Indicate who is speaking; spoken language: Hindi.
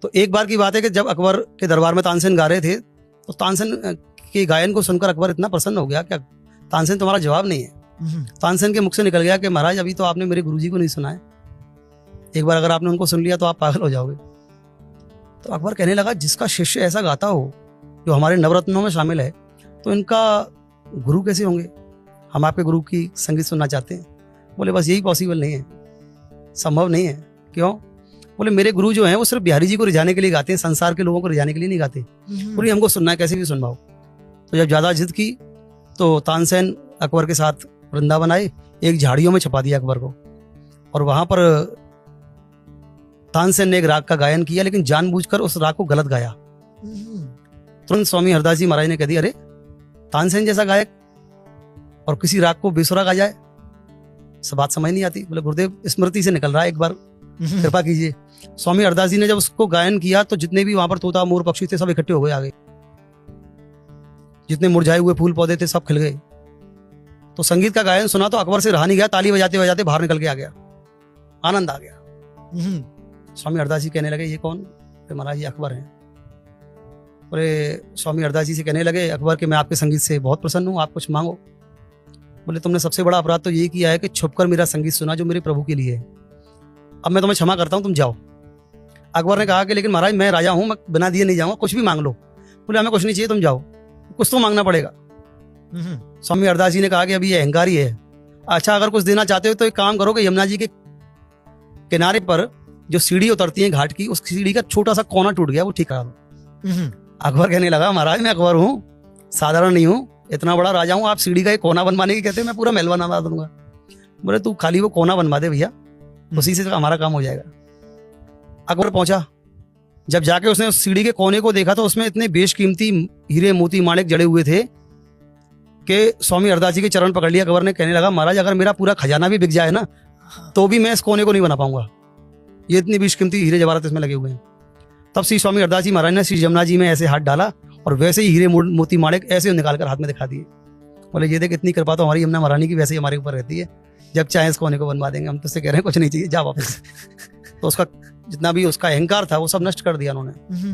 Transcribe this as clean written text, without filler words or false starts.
Speaker 1: तो एक बार की बात है कि जब अकबर के दरबार में तानसेन गा रहे थे तो तानसेन के गायन को सुनकर अकबर इतना प्रसन्न हो गया कि तानसेन तुम्हारा जवाब नहीं है। तानसेन के मुख से निकल गया कि महाराज अभी तो आपने मेरे गुरुजी को नहीं सुना है, एक बार अगर आपने उनको सुन लिया तो आप पागल हो जाओगे। तो अकबर कहने लगा जिसका शिष्य ऐसा गाता हो जो हमारे नवरत्नों में शामिल है तो इनका गुरु कैसे होंगे? हम आपके गुरु की संगीत सुनना चाहते हैं। बोले बस यही पॉसिबल नहीं है, संभव नहीं है। क्यों? बोले मेरे गुरु जो हैं वो सिर्फ बिहारी जी को रिझाने के लिए गाते हैं, संसार के लोगों को रिझाने के लिए नहीं गाते। बोले हमको सुनना है, कैसे भी सुनवाओ। तो जब ज्यादा जिद की तो तानसेन अकबर के साथ वृंदावन आए, एक झाड़ियों में छुपा दिया अकबर को, और वहां पर तानसेन ने एक राग का गायन किया, लेकिन जानबूझकर उस राग को गलत गाया। तुरंत स्वामी हरदास जी महाराज ने कह दिया, अरे तानसेन जैसा गायक और किसी राग को बेसुरा गा जाए, सब बात समझ नहीं आती। बोले गुरुदेव स्मृति से निकल रहा है, एक बार कृपा कीजिए। स्वामी हरदास जी ने जब उसको गायन किया तो जितने भी वहां पर तोता मोर पक्षी थे सब इकट्ठे हो गए आगे, जितने मुरझाए हुए फूल पौधे थे सब खिल गए। तो संगीत का गायन सुना तो अकबर से रहा नहीं गया, ताली बजाते बजाते बाहर निकल के आ गया, आनंद आ गया। स्वामी हरदास जी कहने लगे ये कौन? महाराज ये अकबर हैं। बोले स्वामी हरदास जी से कहने लगे अकबर के मैं आपके संगीत से बहुत प्रसन्न हूँ, आप कुछ मांगो। बोले तुमने सबसे बड़ा अपराध तो ये किया है कि छुपकर मेरा संगीत सुना जो मेरे प्रभु के लिए है। अब मैं तुम्हें क्षमा करता हूँ, तुम जाओ। अकबर ने कहा कि लेकिन महाराज मैं राजा हूं, मैं बिना दिए नहीं जाऊंगा, कुछ भी मांग लो। बोले हमें कुछ नहीं चाहिए, तुम जाओ, कुछ तो मांगना पड़ेगा। स्वामी हरदास जी ने कहा कि अभी ये अहंकारी है। अच्छा अगर कुछ देना चाहते हो तो एक काम करो कि यमुना जी के किनारे पर जो सीढ़ी उतरती है घाट की, उस सीढ़ी का छोटा सा कोना टूट गया, वो ठीक करा दो। अकबर कहने लगा महाराज मैं अकबर हूँ, साधारण नहीं हूँ, इतना बड़ा राजा हूँ, आप सीढ़ी का एक कोना बनवाने की कहते हैं, मैं पूरा महल बनवा दूंगा। बोले तू खाली वो कोना बनवा दे भैया, उसी से हमारा काम हो जाएगा। अकबर पहुंचा, जब जाके उसने उस सीढ़ी के कोने को देखा तो उसमें इतने बेशकीमती हीरे मोती माणिक जड़े हुए थे कि स्वामी हरदास जी के चरण पकड़ लिया। अकबर ने कहने लगा महाराज अगर मेरा पूरा खजाना भी बिक जाए ना तो भी मैं इस कोने को नहीं बना पाऊंगा, ये इतनी बेशकीमती हीरे जवाहरात इसमें लगे हुए हैं। तब श्री स्वामी हरदास जी महाराज ने श्री यमुना जी में ऐसे हाथ डाला और वैसे ही हीरे मोती माणिक ऐसे निकालकर हाथ में दिखा दिए। बोले ये देख इतनी कृपा तो हमारी यमुना महारानी की वैसे ही हमारे ऊपर रहती है, जब चाहे इस कोने को बनवा देंगे, हम तुझसे कह रहे हैं कुछ नहीं चाहिए, जा वापस। तो उसका जितना भी उसका अहंकार था वो सब नष्ट कर दिया उन्होंने।